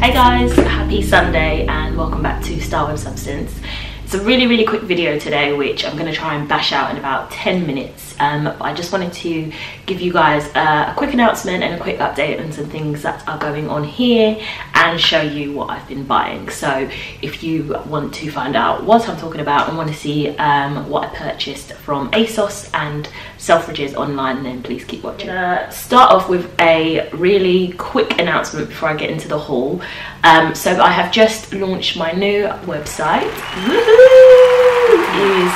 Hey guys, happy Sunday and welcome back to Style with Substance. It's a really quick video today which I'm going to try and bash out in about 10 minutes. But I just wanted to give you guys a quick announcement and a quick update on some things that are going on here and show you what I've been buying. So if you want to find out what I'm talking about and want to see what I purchased from ASOS and Selfridges online, then please keep watching. Start off with a really quick announcement before I get into the haul. So I have just launched my new website. Woohoo! It is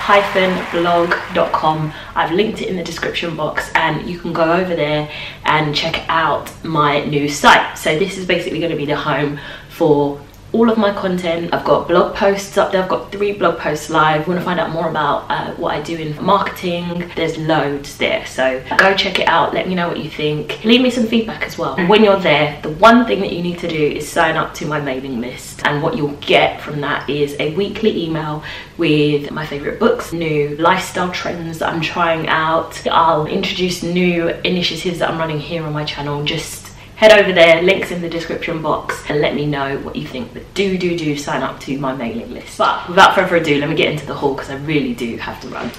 sws-blog.com. I've linked it in the description box and you can go over there and check out my new site. So this is basically going to be the home for all of my content. I've got blog posts up there. I've got 3 blog posts live. If you want to find out more about what I do in marketing, there's loads there. So go check it out. Let me know what you think. Leave me some feedback as well. And when you're there, the one thing that you need to do is sign up to my mailing list. And what you'll get from that is a weekly email with my favorite books, new lifestyle trends that I'm trying out. I'll introduce new initiatives that I'm running here on my channel. Just head over there, links in the description box, and let me know what you think. But do sign up to my mailing list. But without further ado, let me get into the haul because I really do have to run.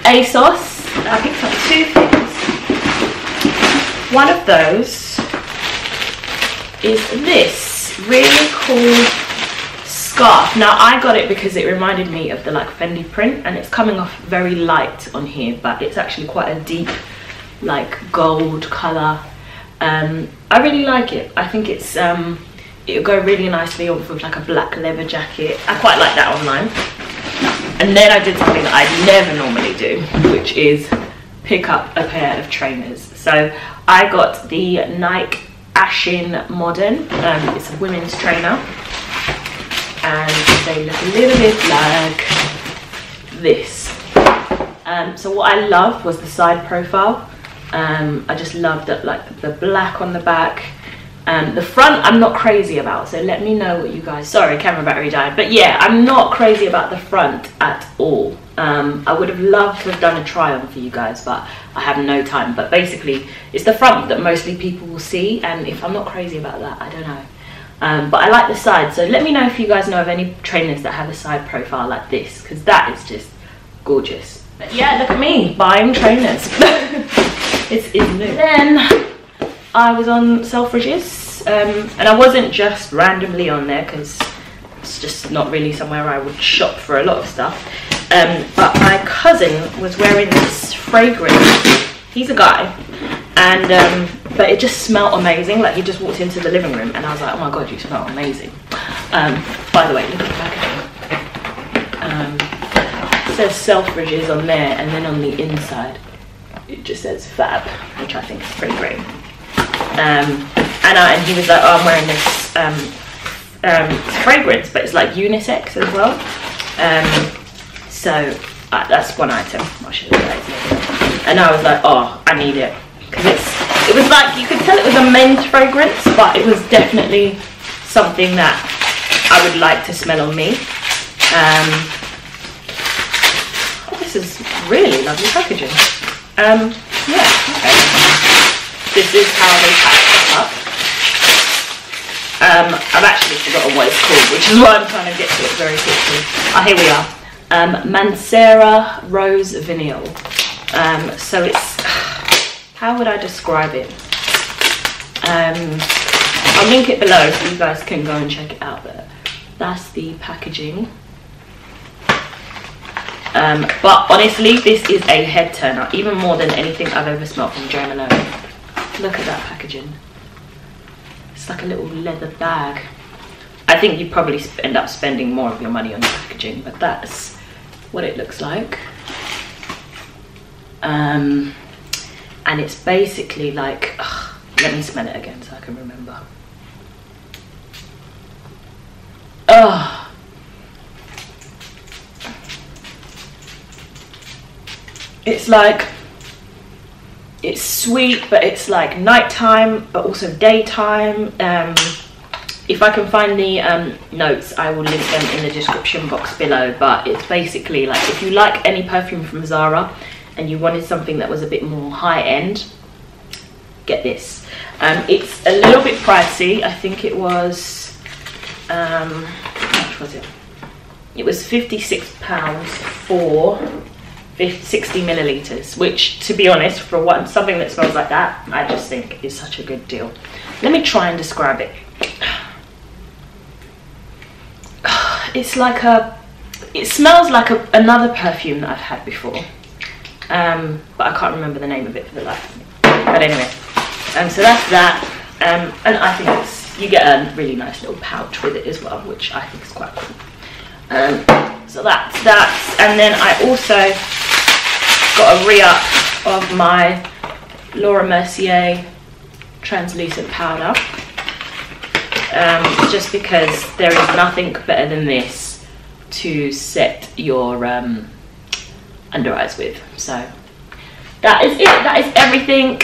ASOS, I picked up 2 things. One of those is this really cool scarf. Now I got it because it reminded me of the like Fendi print, and it's coming off very light on here, but it's actually quite a deep like gold colour. I really like it. I think it's it'll go really nicely off with like a black leather jacket. I quite like that online. And then I did something that I never normally do, which is pick up a pair of trainers. So I got the Nike Ashin Modern. It's a women's trainer and they look a little bit like this. So what I loved was the side profile. I just love that, like the black on the back. The front I'm not crazy about, so let me know what you guys, sorry camera battery died, but yeah, I'm not crazy about the front at all. I would have loved to have done a try on for you guys, but I have no time. But basically it's the front that mostly people will see, and if I'm not crazy about that, I don't know. But I like the side, so let me know if you guys know of any trainers that have a side profile like this, because that is just gorgeous. But yeah, look at me buying trainers. It's new. Then I was on Selfridges, and I wasn't just randomly on there because it's just not really somewhere I would shop for a lot of stuff. But my cousin was wearing this fragrance. He's a guy, and but it just smelled amazing. Like he just walked into the living room, and I was like, "Oh my god, you smell amazing!" By the way, look at the packaging. It says Selfridges on there, and then on the inside it just says Fab, which I think is pretty great. And he was like, "Oh, I'm wearing this fragrance, but it's like unisex as well." So that's one item. I'll show you guys later. And I was like, "Oh, I need it," because it was like, you could tell it was a men's fragrance, but it was definitely something that I would like to smell on me. Oh, this is really lovely packaging. Yeah, okay. This is how they pack it up. I've actually forgotten what it's called, which is why I'm trying to get to it very quickly. Oh, here we are. Mancera Rose Vinyl. So it's, how would I describe it? I'll link it below so you guys can go and check it out there. That's the packaging. But honestly, this is a head turner, even more than anything I've ever smelled from Jo Malone. Look at that packaging. It's like a little leather bag. I think you probably end up spending more of your money on the packaging, but that's what it looks like. And it's basically like, let me smell it again so I can remember. Oh. It's like, it's sweet, but it's like nighttime, but also daytime. If I can find the notes, I will link them in the description box below. But it's basically like, if you like any perfume from Zara and you wanted something that was a bit more high end, get this. It's a little bit pricey. I think it was, how much was it? It was £56 for 60 millilitres, which, to be honest, for something that smells like that, I just think is such a good deal. Let me try and describe it. It's like it smells like another perfume that I've had before, but I can't remember the name of it for the life of me. But anyway, so that's that, and I think you get a really nice little pouch with it as well, which I think is quite cool. So that's that, and then I also got a re-up of my Laura Mercier translucent powder, just because there is nothing better than this to set your under eyes with. So that is it. That is everything.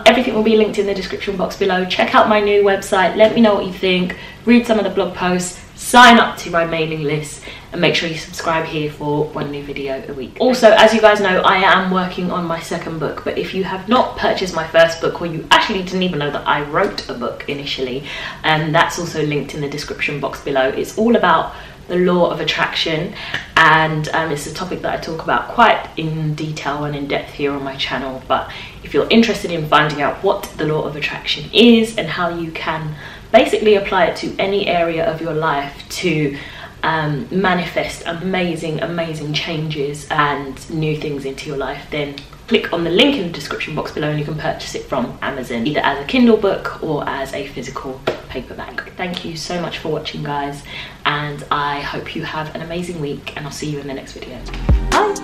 Everything will be linked in the description box below. Check out my new website, let me know what you think, read some of the blog posts, sign up to my mailing list, and make sure you subscribe here for one new video a week. Also, as you guys know, I am working on my second book, but if you have not purchased my first book, or you actually didn't even know that I wrote a book initially, that's also linked in the description box below. It's all about the law of attraction, and it's a topic that I talk about quite in detail and in depth here on my channel. But if you're interested in finding out what the law of attraction is and how you can basically apply it to any area of your life to manifest amazing changes and new things into your life, then click on the link in the description box below and you can purchase it from Amazon, either as a Kindle book or as a physical paperback. Thank you so much for watching, guys, and I hope you have an amazing week, and I'll see you in the next video. Bye.